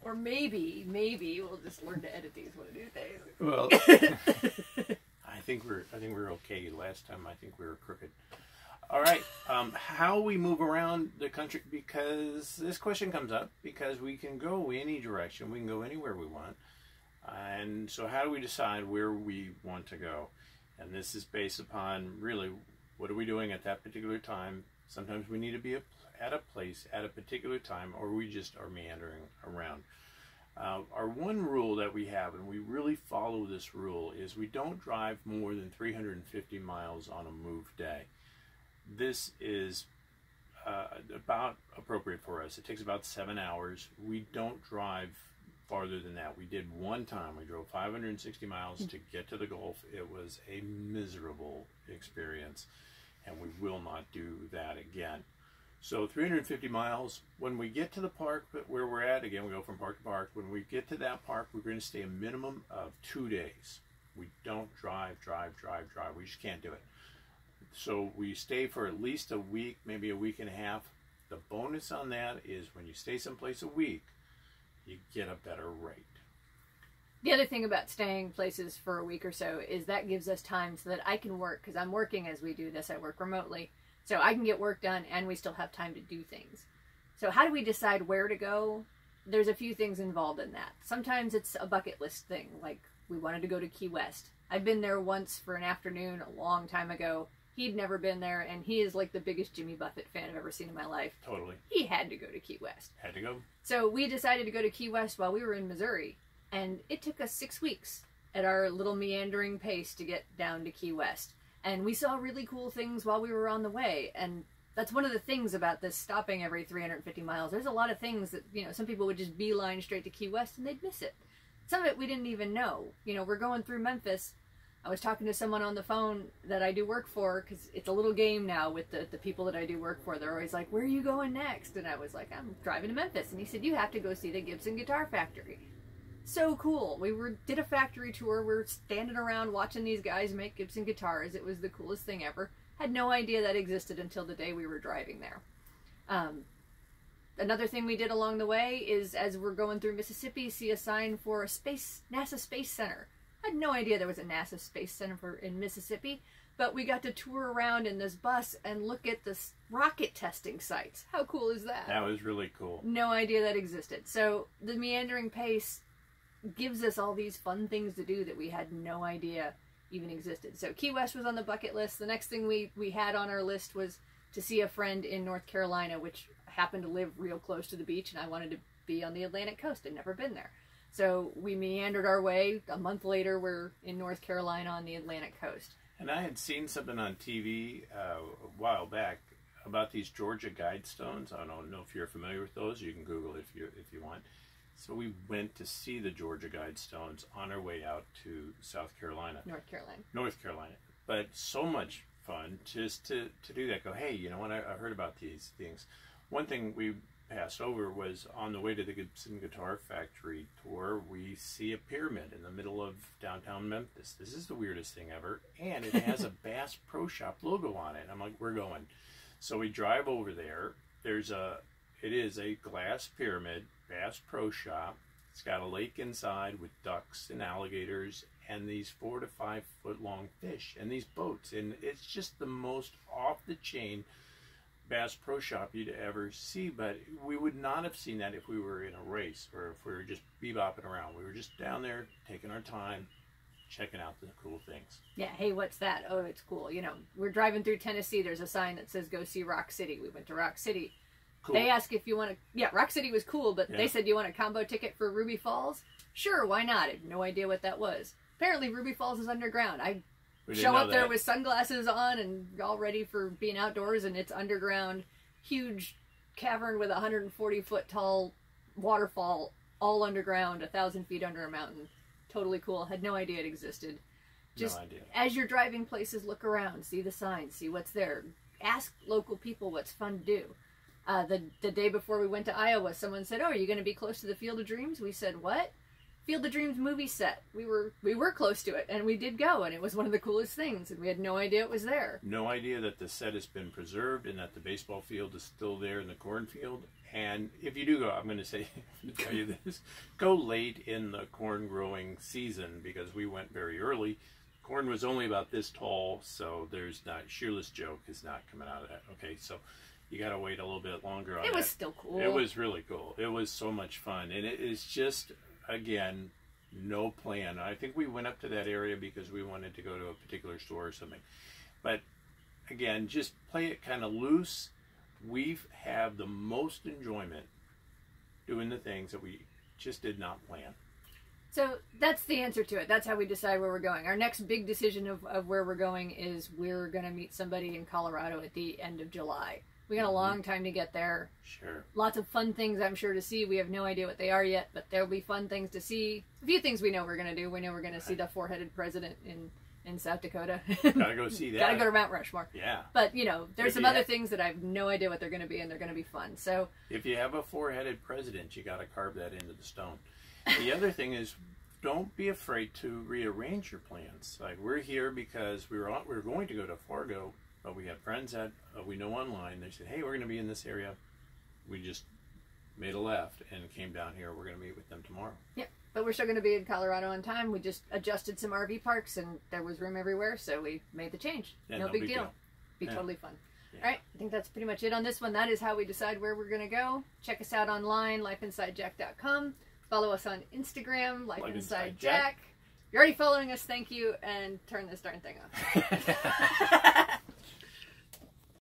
Or maybe we'll just learn to edit these one of these days. Well, I think we're okay. Last time I think we were crooked. All right, how we move around the country, because this question comes up, because we can go any direction, we can go anywhere we want, and so how do we decide where we want to go? And this is based upon really what are we doing at that particular time. Sometimes we need to be at a place at a particular time, or we just are meandering around. Our one rule that we have, and we really follow this rule, is we don't drive more than 350 miles on a move day. This is about appropriate for us. It takes about 7 hours. We don't drive farther than that. We did one time. We drove 560 miles to get to the Gulf. It was a miserable experience, and we will not do that again. So 350 miles. When we get to the park where we're at, again, we go from park to park. When we get to that park, we're going to stay a minimum of 2 days. We don't drive. We just can't do it. So we stay for at least a week, maybe a week and a half. The bonus on that is when you stay someplace a week, you get a better rate. The other thing about staying places for a week or so is that gives us time so that I can work, because I'm working as we do this. I work remotely. So I can get work done and we still have time to do things. So how do we decide where to go? There's a few things involved in that. Sometimes it's a bucket list thing, like we wanted to go to Key West. I've been there once for an afternoon a long time ago. He'd never been there, and he is like the biggest Jimmy Buffett fan I've ever seen in my life. Totally. He had to go to Key West. Had to go. So we decided to go to Key West while we were in Missouri, and it took us 6 weeks at our little meandering pace to get down to Key West. And we saw really cool things while we were on the way, and that's one of the things about this stopping every 350 miles. There's a lot of things that, you know, some people would just beeline straight to Key West and they'd miss it. Some of it we didn't even know. You know, we're going through Memphis. I was talking to someone on the phone that I do work for, because it's a little game now with the people that I do work for. They're always like, where are you going next? And I was like, I'm driving to Memphis. And he said, you have to go see the Gibson Guitar Factory. So cool. We did a factory tour. We're standing around watching these guys make Gibson guitars. It was the coolest thing ever. Had no idea that existed until the day we were driving there. Another thing we did along the way is, as we're going through Mississippi, see a sign for a NASA Space Center. I had no idea there was a NASA Space Center in Mississippi, but we got to tour around in this bus and look at the rocket testing sites. How cool is that? That was really cool. No idea that existed. So the meandering pace gives us all these fun things to do that we had no idea even existed. So Key West was on the bucket list. The next thing we had on our list was to see a friend in North Carolina, which happened to live real close to the beach, and I wanted to be on the Atlantic coast. I'd never been there. So we meandered our way. A month later, we're in North Carolina on the Atlantic coast. And I had seen something on TV a while back about these Georgia Guidestones. I don't know if you're familiar with those. You can Google it if you want. So we went to see the Georgia Guidestones on our way out to South Carolina. North Carolina. But so much fun just to do that. Go, hey, you know what? I heard about these things. One thing we passed over was on the way to the Gibson Guitar Factory tour, we see a pyramid in the middle of downtown Memphis. This is the weirdest thing ever, and it has a Bass Pro Shop logo on it. I'm like, we're going. So we drive over there. It is a glass pyramid, Bass Pro Shop. It's got a lake inside with ducks and alligators and these 4 to 5 foot long fish and these boats, and it's just the most off the chain Bass Pro Shop you'd ever see. But we would not have seen that if we were in a race or if we were just bebopping around. We were just down there taking our time, checking out the cool things. Yeah, hey, what's that? Oh, it's cool. You know, we're driving through Tennessee. There's a sign that says go see Rock City. We went to Rock City. Cool. They ask if you want to, yeah, Rock City was cool, but they said, you want a combo ticket for Ruby Falls? Sure, why not? I had no idea what that was. Apparently Ruby Falls is underground. I show up there with sunglasses on and all ready for being outdoors, and it's underground, huge cavern with a 140-foot tall waterfall, all underground, 1,000 feet under a mountain. Totally cool. Had no idea it existed. Just no idea. As you're driving places, look around, see the signs, see what's there. Ask local people what's fun to do. The day before we went to Iowa, someone said, oh, are you going to be close to the Field of Dreams? We said, what? Field of Dreams movie set. We were close to it, and we did go, and it was one of the coolest things, and we had no idea it was there. No idea that the set has been preserved and that the baseball field is still there in the cornfield, And if you do go, I'm going to say, tell you this, go late in the corn growing season, because we went very early. Corn was only about this tall, so there's not, Shearless Joke is not coming out of that. Okay, so you got to wait a little bit longer on that. It was still cool. It was really cool. It was so much fun. And it is just, again, no plan. I think we went up to that area because we wanted to go to a particular store or something. But again, just play it kind of loose. We've had the most enjoyment doing the things that we just did not plan. So that's the answer to it. That's how we decide where we're going. Our next big decision of where we're going is we're going to meet somebody in Colorado at the end of July. We got a long time to get there. Sure. Lots of fun things, I'm sure, to see. We have no idea what they are yet, but there'll be fun things to see. A few things we know we're going to do. We know we're going to see the four-headed president in South Dakota. Gotta go see that. Gotta go to Mount Rushmore. Yeah. But, you know, there's some other things that I have no idea what they're going to be, and they're going to be fun. So if you have a four-headed president, you got to carve that into the stone. The other thing is, don't be afraid to rearrange your plans. Like, we're here because we were going to go to Fargo, but we had friends that we know online. They said, hey, we're going to be in this area. We just made a left and came down here. We're going to meet with them tomorrow. Yeah, but we're still going to be in Colorado on time. We just adjusted some RV parks, and there was room everywhere, so we made the change. Yeah, no big deal. Be totally fun. Yeah. All right, I think that's pretty much it on this one. That is how we decide where we're going to go. Check us out online, lifeinsidejack.com. Follow us on Instagram, Lifeinsidejack. You're already following us, thank you, and turn this darn thing on.